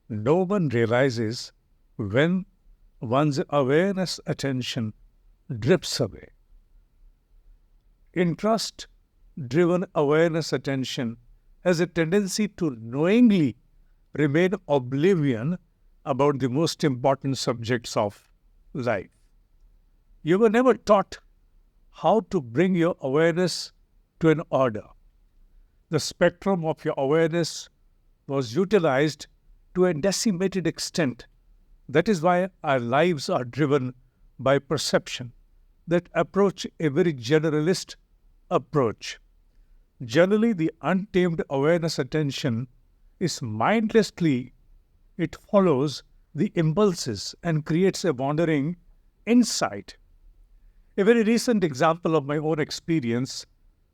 No one realizes when one's awareness attention drifts away. Interest driven awareness attention has a tendency to knowingly remain oblivion about the most important subjects of life. You were never taught how to bring your awareness to an order. The spectrum of your awareness was utilized to a decimated extent. That is why our lives are driven by perception that approach a very generalist approach. Generally, the untamed awareness attention is mindlessly, it follows the impulses and creates a wandering insight. A very recent example of my own experience,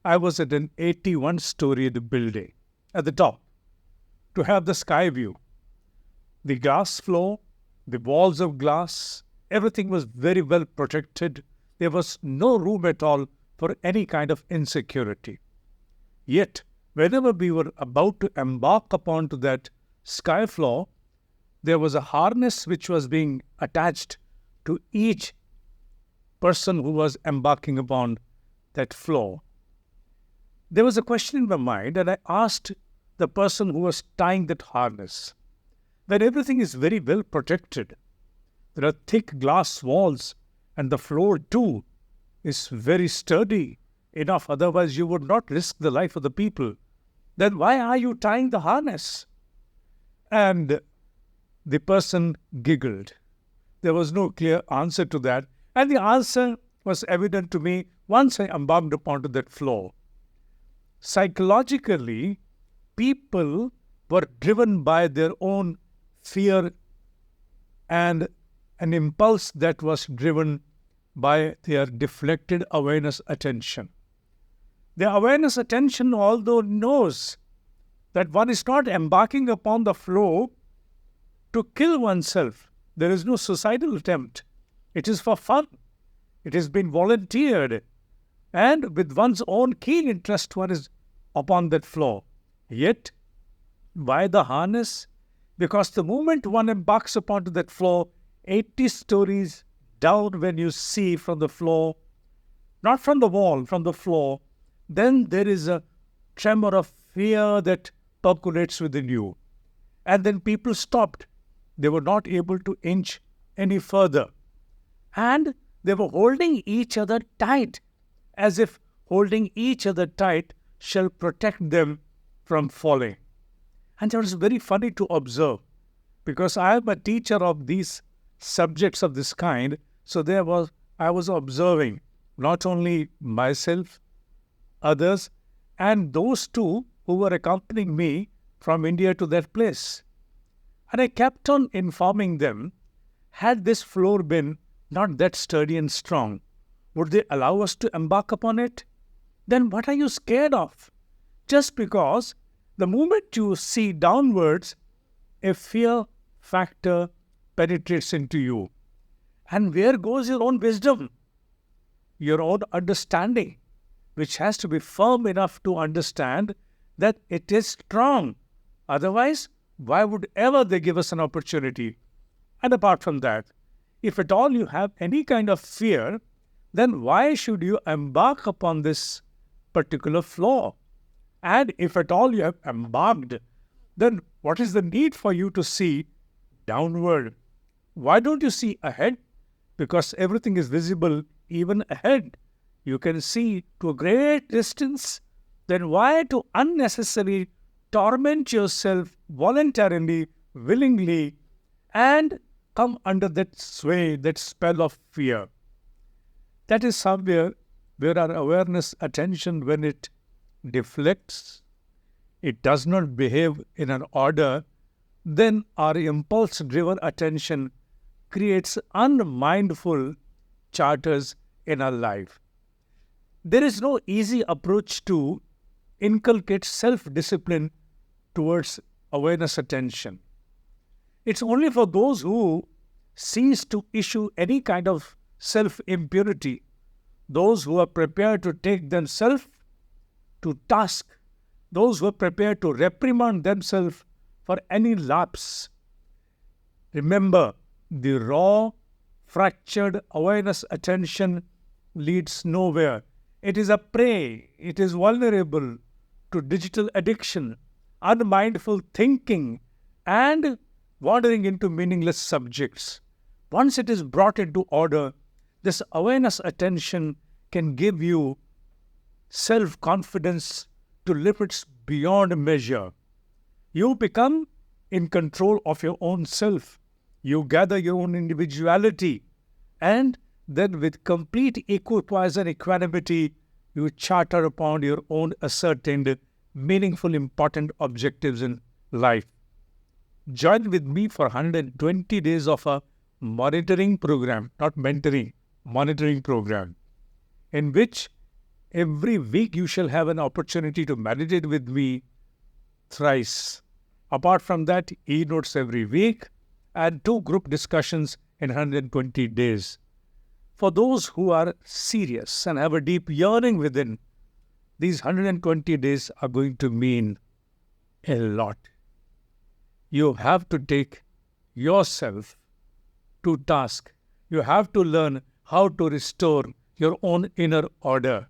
I was at an 81-storied building at the top to have the sky view. The glass floor, the walls of glass, everything was very well protected. There was no room at all for any kind of insecurity. Yet, whenever we were about to embark upon to that sky floor, there was a harness which was being attached to each person who was embarking upon that floor. There was a question in my mind, and I asked the person who was tying that harness. When everything is very well protected, there are thick glass walls, and the floor too is very sturdy enough, otherwise you would not risk the life of the people. Then why are you tying the harness? And the person giggled. There was no clear answer to that, and the answer was evident to me once I embarked upon to that floor. Psychologically, people were driven by their own fear and an impulse that was driven by their deflected awareness attention. The awareness attention, although knows that one is not embarking upon the flow to kill oneself, there is no suicidal attempt. It is for fun. It has been volunteered. And with one's own keen interest, one is upon that floor. Yet, why the harness? Because the moment one embarks upon that floor, 80 stories down when you see from the floor, not from the wall, from the floor, then there is a tremor of fear that percolates within you. And then people stopped. They were not able to inch any further. And they were holding each other tight, as if holding each other tight shall protect them from falling. And that was very funny to observe, because I am a teacher of these subjects of this kind, so I was observing not only myself, others, and those two who were accompanying me from India to that place. And I kept on informing them, had this floor been not that sturdy and strong, would they allow us to embark upon it? Then what are you scared of? Just because the moment you see downwards, a fear factor penetrates into you. And where goes your own wisdom? Your own understanding, which has to be firm enough to understand that it is strong. Otherwise, why would ever they give us an opportunity? And apart from that, if at all you have any kind of fear, then why should you embark upon this particular floor? And if at all you have embarked, then what is the need for you to see downward? Why don't you see ahead? Because everything is visible even ahead. You can see to a great distance. Then why to unnecessarily torment yourself voluntarily, willingly, and come under that sway, that spell of fear? That is somewhere where our awareness attention, when it deflects, it does not behave in an order, then our impulse-driven attention creates unmindful charters in our life. There is no easy approach to inculcate self-discipline towards awareness attention. It's only for those who cease to issue any kind of self-impurity, those who are prepared to take themselves to task, those who are prepared to reprimand themselves for any lapse, Remember, the raw, fractured awareness attention leads nowhere. It is a prey. It is vulnerable to digital addiction, unmindful thinking, and wandering into meaningless subjects. Once it is brought into order, this awareness attention can give you self confidence to limits beyond measure. You become in control of your own self. You gather your own individuality. And then, with complete equipoise and equanimity, you charter upon your own ascertained, meaningful, important objectives in life. Join with me for 120 days of a monitoring program, not mentoring, monitoring program, in which every week you shall have an opportunity to meditate with me thrice. Apart from that, e-notes every week and 2 group discussions in 120 days. For those who are serious and have a deep yearning within, these 120 days are going to mean a lot. You have to take yourself to task. You have to learn how to restore your own inner order.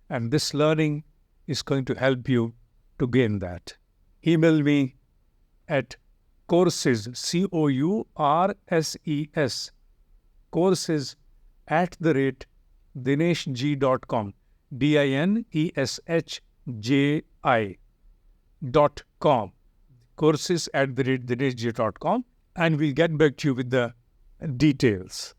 And this learning is going to help you to gain that. Email me at courses, courses, courses @dineshji.com, dineshji.com, courses @dineshji.com, and we'll get back to you with the details.